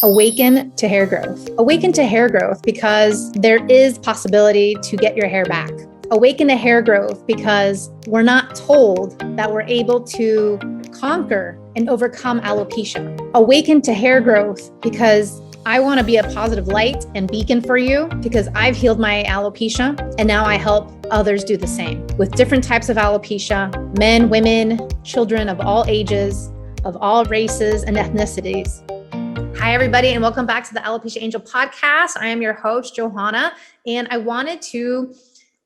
Awaken to hair growth. Awaken to hair growth because there is possibility to get your hair back. Awaken to hair growth because we're not told that we're able to conquer and overcome alopecia. Awaken to hair growth because I want to be a positive light and beacon for you because I've healed my alopecia and now I help others do the same with different types of alopecia, men, women, children of all ages, of all races and ethnicities. Hi, everybody, and welcome back to the Alopecia Angel podcast. I am your host, Johanna, and I wanted to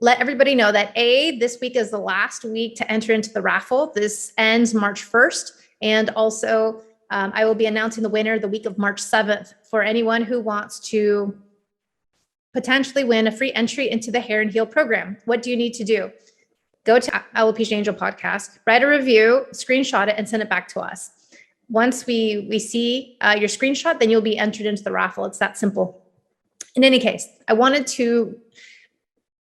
let everybody know that this week is the last week to enter into the raffle. This ends March 1st, and also I will be announcing the winner the week of March 7th for anyone who wants to potentially win a free entry into the Hair and Heal program. What do you need to do? Go to Alopecia Angel podcast, write a review, screenshot it, and send it back to us. Once we see your screenshot, then you'll be entered into the raffle. It's that simple. In any case, I wanted to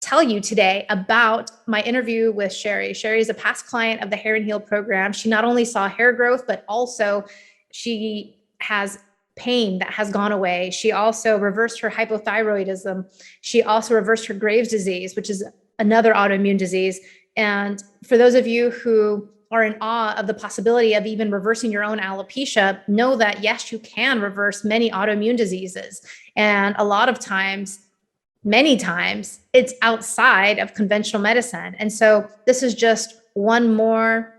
tell you today about my interview with Sherry. Sherry is a past client of the Hair and Heal program. She not only saw hair growth, but also she has pain that has gone away. She also reversed her hypothyroidism. She also reversed her Graves' disease, which is another autoimmune disease. And for those of you who are in awe of the possibility of even reversing your own alopecia, know that yes, you can reverse many autoimmune diseases. And a lot of times, many times, it's outside of conventional medicine. And so this is just one more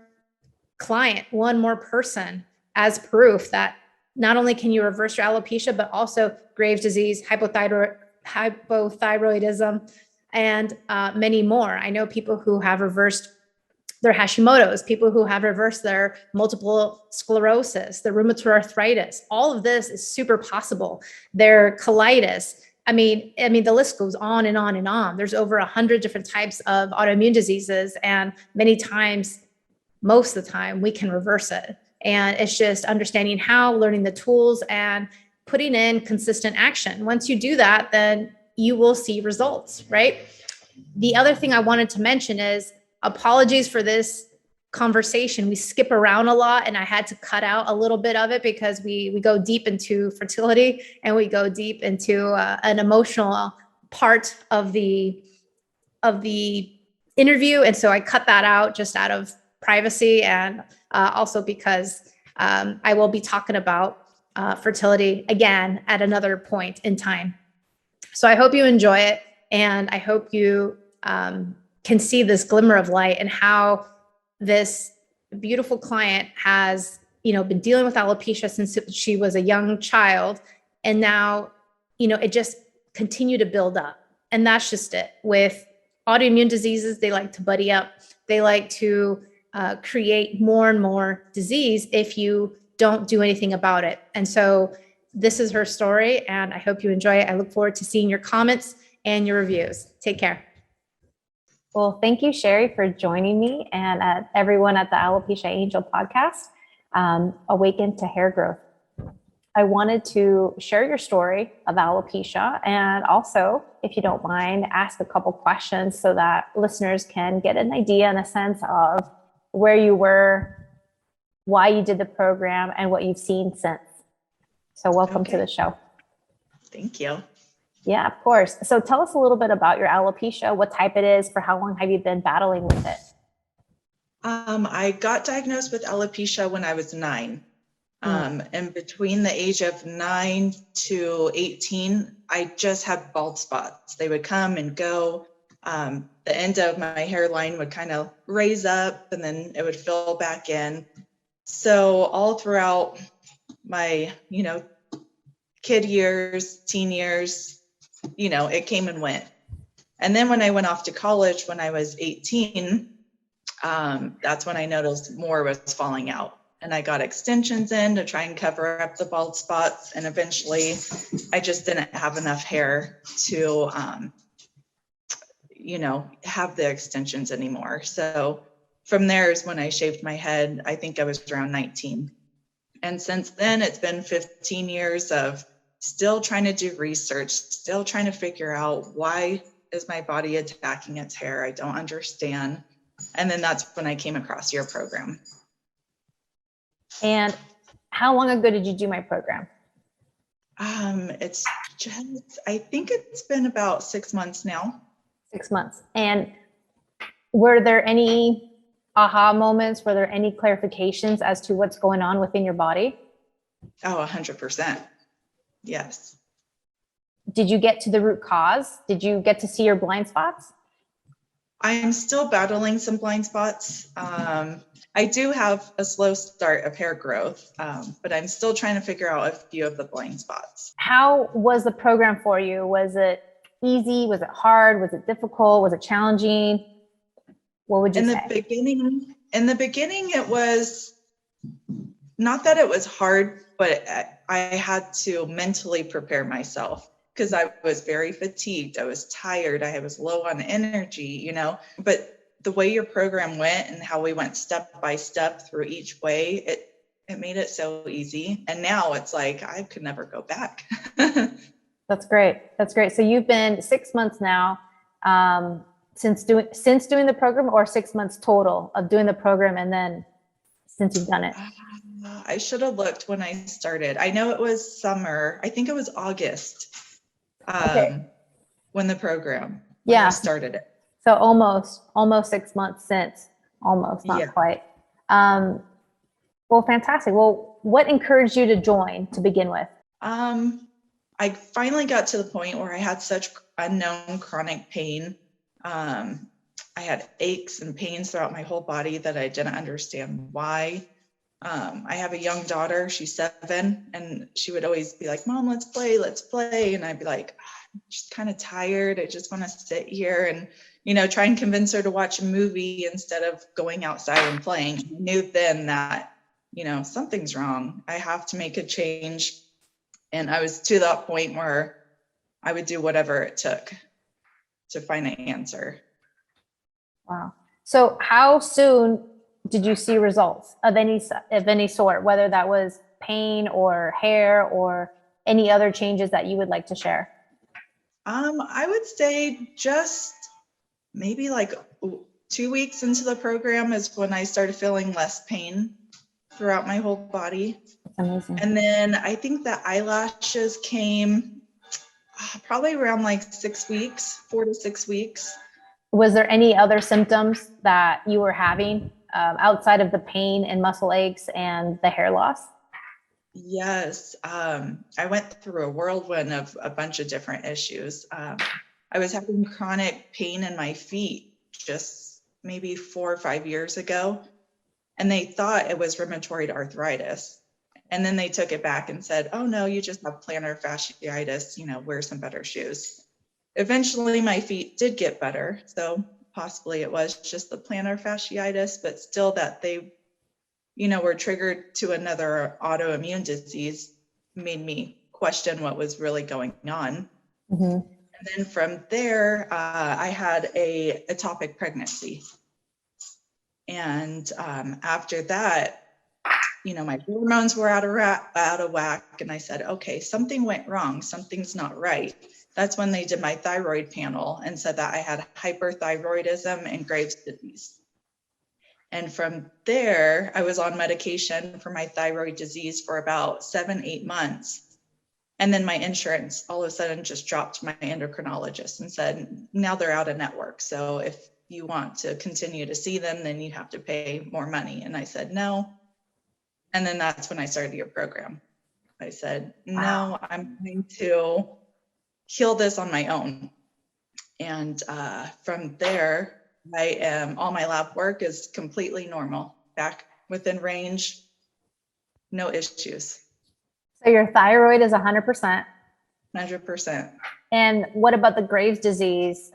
client, one more person as proof that not only can you reverse your alopecia, but also Graves' disease, hypothyroidism, and many more. I know people who have reversed their Hashimoto's, people who have reversed their multiple sclerosis, their rheumatoid arthritis. All of this is super possible. Their colitis. I mean, the list goes on and on and on. There's over 100 different types of autoimmune diseases, and many times, most of the time, we can reverse it. And it's just understanding how, learning the tools, and putting in consistent action. Once you do that, then you will see results, right? The other thing I wanted to mention is, apologies for this conversation. We skip around a lot and I had to cut out a little bit of it because we go deep into fertility and we go deep into an emotional part of the interview. And so I cut that out just out of privacy and also because I will be talking about fertility again at another point in time. So I hope you enjoy it, and I hope you can see this glimmer of light and how this beautiful client has, been dealing with alopecia since she was a young child. And now, it just continued to build up. And that's just it. With autoimmune diseases, they like to buddy up. They like to create more and more disease if you don't do anything about it. And so this is her story, and I hope you enjoy it. I look forward to seeing your comments and your reviews. Take care. Well, thank you, Sherry, for joining me and everyone at the Alopecia Angel podcast, Awaken to Hair Growth. I wanted to share your story of alopecia and also, if you don't mind, ask a couple questions so that listeners can get an idea and a sense of where you were, why you did the program, and what you've seen since. So welcome to the show. Thank you. Yeah, of course. So tell us a little bit about your alopecia, what type it is, for how long have you been battling with it? I got diagnosed with alopecia when I was 9. And between the age of 9 to 18, I just had bald spots. They would come and go. The end of my hairline would kind of raise up and then it would fill back in. So all throughout my, kid years, teen years, it came and went. And then when I went off to college when I was 18, that's when I noticed more was falling out. And I got extensions in to try and cover up the bald spots. And eventually I just didn't have enough hair to, have the extensions anymore. So from there is when I shaved my head. I think I was around 19. And since then, it's been 15 years of still trying to do research, still trying to figure out why is my body attacking its hair? I don't understand. And then that's when I came across your program. And how long ago did you do my program? It's just, I think it's been about 6 months now. 6 months. And were there any aha moments? Were there any clarifications as to what's going on within your body? Oh, 100%. Yes. Did you get to the root cause? Did you get to see your blind spots? I'm still battling some blind spots. I do have a slow start of hair growth, but I'm still trying to figure out a few of the blind spots. How was the program for you? Was it easy? Was it hard? Was it difficult? Was it challenging? What would you say? In the beginning, it was not that it was hard, but I had to mentally prepare myself because I was very fatigued. I was tired. I was low on energy, but the way your program went and how we went step by step through each way, it made it so easy. And now it's like, I could never go back. That's great. That's great. So you've been 6 months now, since doing the program, or 6 months total of doing the program, and then since you've done it? I should have looked when I started. I know it was summer. I think it was August, when the program I started it. So almost 6 months since, almost, not quite. Well, fantastic. Well, what encouraged you to join to begin with? I finally got to the point where I had such unknown chronic pain. I had aches and pains throughout my whole body that I didn't understand why. I have a young daughter, she's 7, and she would always be like, Mom, let's play. And I'd be like, I'm just kind of tired. I just want to sit here and, try and convince her to watch a movie instead of going outside and playing. I knew then that, something's wrong. I have to make a change. And I was to that point where I would do whatever it took to find an answer. Wow. So how soon did you see results of any sort, whether that was pain or hair or any other changes that you would like to share? I would say just maybe like 2 weeks into the program is when I started feeling less pain throughout my whole body. That's amazing. And then I think the eyelashes came probably around like 6 weeks, 4 to 6 weeks. Was there any other symptoms that you were having outside of the pain and muscle aches and the hair loss? Yes. I went through a whirlwind of a bunch of different issues. I was having chronic pain in my feet just maybe 4 or 5 years ago, and they thought it was rheumatoid arthritis. And then they took it back and said, oh no, you just have plantar fasciitis, wear some better shoes. Eventually my feet did get better. So possibly it was just the plantar fasciitis, but still that they, were triggered to another autoimmune disease made me question what was really going on. Mm-hmm. And then from there, I had a ectopic pregnancy. And after that, my hormones were out of whack. And I said, okay, something went wrong. Something's not right. That's when they did my thyroid panel and said that I had hyperthyroidism and Graves' disease. And from there, I was on medication for my thyroid disease for about 7-8 months. And then my insurance all of a sudden just dropped my endocrinologist and said, now they're out of network. So if you want to continue to see them, then you have to pay more money. And I said, no. And then that's when I started your program. I said, no, I'm going to heal this on my own. And from there, all my lab work is completely normal, back within range, no issues. So your thyroid is 100%. 100%. And what about the Graves' disease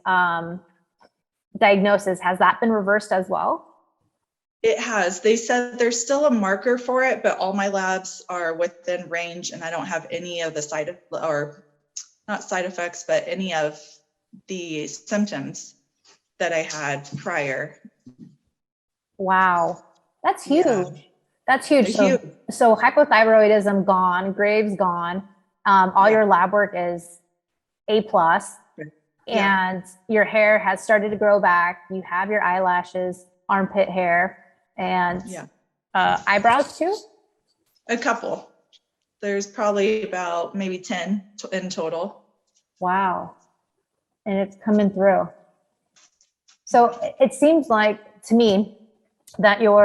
diagnosis? Has that been reversed as well? It has. They said there's still a marker for it, but all my labs are within range and I don't have any of the not side effects, but any of the symptoms that I had prior. Wow. That's huge. Yeah. That's huge. Huge. So hypothyroidism gone, Graves gone. All your lab work is A+. And your hair has started to grow back. You have your eyelashes, armpit hair, and eyebrows too? A couple. There's probably about maybe 10 in total. Wow. And it's coming through. So it seems like to me that you've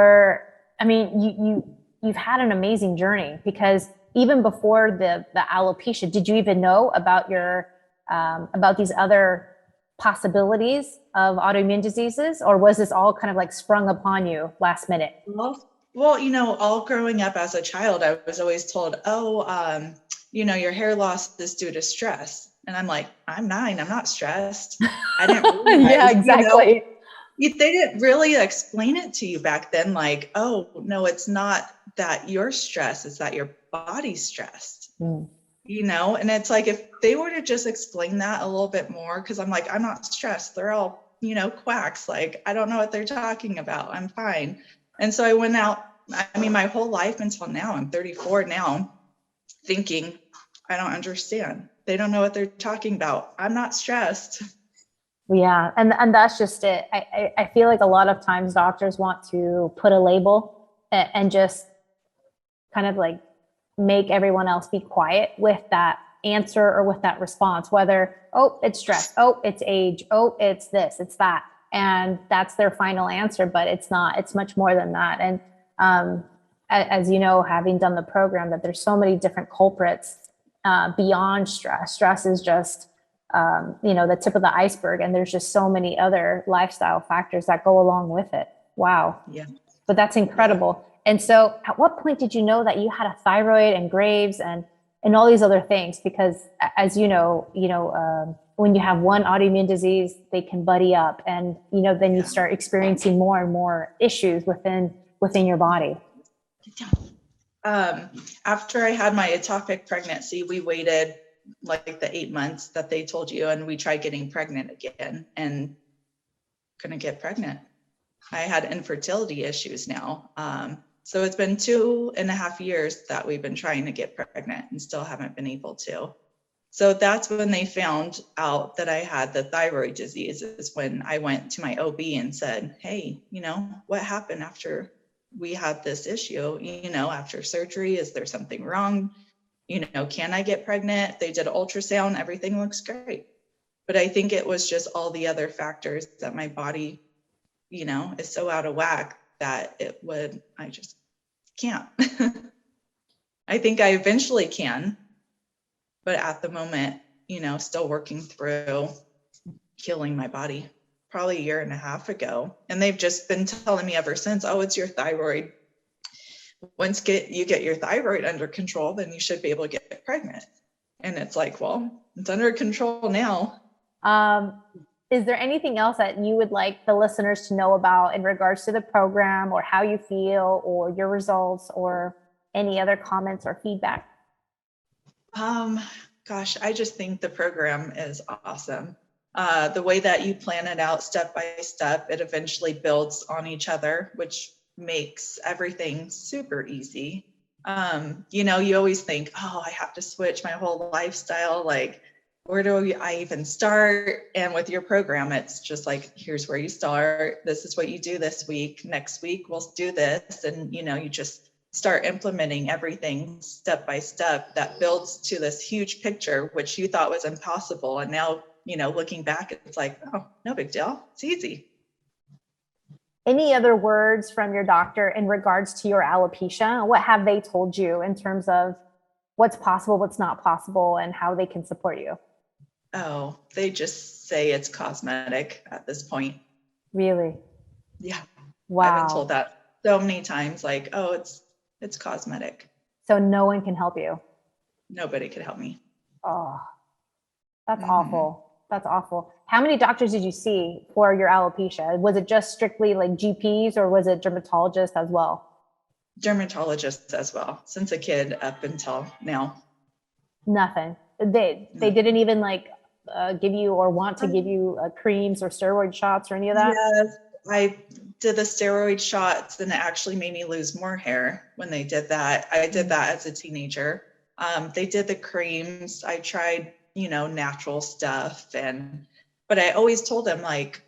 had an amazing journey, because even before the alopecia, did you even know about about these other possibilities of autoimmune diseases, or was this all kind of like sprung upon you last minute? Well, all growing up as a child, I was always told, oh, your hair loss is due to stress. And I'm like, I'm 9, I'm not stressed. I didn't realize, yeah, exactly. They didn't really explain it to you back then. Like, oh, no, it's not that you're stressed, it's that your body's stressed. And it's like, if they were to just explain that a little bit more, because I'm like, I'm not stressed. They're all, quacks. Like, I don't know what they're talking about. I'm fine. And so I went out, my whole life until now, I'm 34 now, thinking, I don't understand. They don't know what they're talking about. I'm not stressed. Yeah. And that's just it. I feel like a lot of times doctors want to put a label and just kind of like make everyone else be quiet with that answer or with that response, whether, oh, it's stress, oh, it's age, oh, it's this, it's that. And that's their final answer, but it's not, it's much more than that. And as you know, having done the program, that there's so many different culprits beyond stress. Stress is just, the tip of the iceberg. And there's just so many other lifestyle factors that go along with it. Wow. Yeah. But that's incredible. Yeah. And so at what point did you know that you had a thyroid and Graves and all these other things? Because as you know, when you have one autoimmune disease, they can buddy up, and, then you start experiencing more and more issues within your body. After I had my ectopic pregnancy, we waited like the 8 months that they told you, and we tried getting pregnant again and couldn't get pregnant. I had infertility issues now. So it's been 2.5 years that we've been trying to get pregnant and still haven't been able to. So that's when they found out that I had the thyroid disease, is when I went to my OB and said, hey, what happened after we had this issue, after surgery? Is there something wrong? Can I get pregnant? They did an ultrasound, everything looks great. But I think it was just all the other factors that my body, is so out of whack that I just can't. I think I eventually can, but at the moment, still working through healing my body. Probably 1.5 years ago. And they've just been telling me ever since, oh, it's your thyroid. Once you get your thyroid under control, then you should be able to get pregnant. And it's like, well, it's under control now. Is there anything else that you would like the listeners to know about in regards to the program, or how you feel, or your results, or any other comments or feedback? Gosh, I just think the program is awesome. The way that you plan it out step by step, it eventually builds on each other, which makes everything super easy. You always think, oh, I have to switch my whole lifestyle. Like, where do I even start? And with your program, it's just like, here's where you start. This is what you do this week. Next week, we'll do this. And, you just start implementing everything step by step that builds to this huge picture, which you thought was impossible. And now, looking back, it's like, oh, no big deal. It's easy. Any other words from your doctor in regards to your alopecia? What have they told you in terms of what's possible, what's not possible, and how they can support you? Oh, they just say it's cosmetic at this point. Really? Yeah. Wow. I've been told that so many times, like, oh, it's cosmetic. So no one can help you? Nobody could help me. Oh, that's awful. That's awful. How many doctors did you see for your alopecia? Was it just strictly like GPs, or was it dermatologists as well? Dermatologists as well, since a kid up until now. Nothing. They didn't even give you or want to give you creams or steroid shots or any of that? Yes, I did the steroid shots, and it actually made me lose more hair when they did that. I did that as a teenager. They did the creams. I tried, natural stuff. But I always told them, like,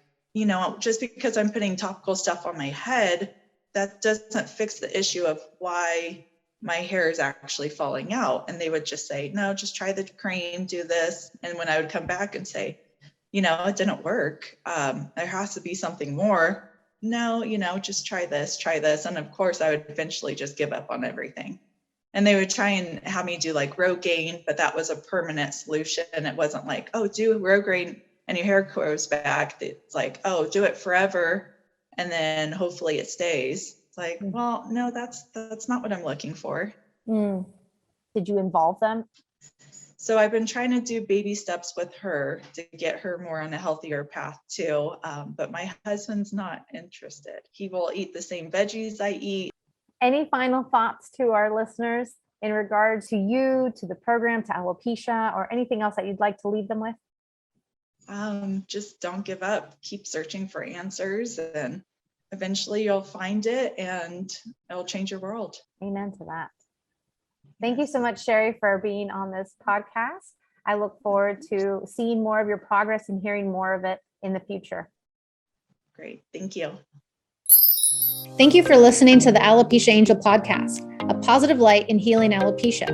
just because I'm putting topical stuff on my head, that doesn't fix the issue of why, my hair is actually falling out. And they would just say, no, just try the cream, do this. And when I would come back and say, it didn't work. There has to be something more. No, just try this. And of course I would eventually just give up on everything. And they would try and have me do like Rogaine, but that was a permanent solution. It wasn't like, oh, do Rogaine and your hair grows back. It's like, oh, do it forever. And then hopefully it stays. It's like, well, no, that's not what I'm looking for. Did you involve them? So I've been trying to do baby steps with her to get her more on a healthier path too. But my husband's not interested. He will eat the same veggies I eat. Any final thoughts to our listeners in regards to you, to the program, to alopecia, or anything else that you'd like to leave them with? Just don't give up. Keep searching for answers, and eventually you'll find it and it'll change your world. Amen to that. Thank you so much, Sherry, for being on this podcast. I look forward to seeing more of your progress and hearing more of it in the future. Great. Thank you. Thank you for listening to the Alopecia Angel podcast, a positive light in healing alopecia.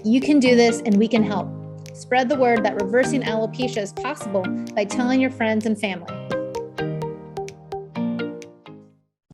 You can do this and we can help. Spread the word that reversing alopecia is possible by telling your friends and family.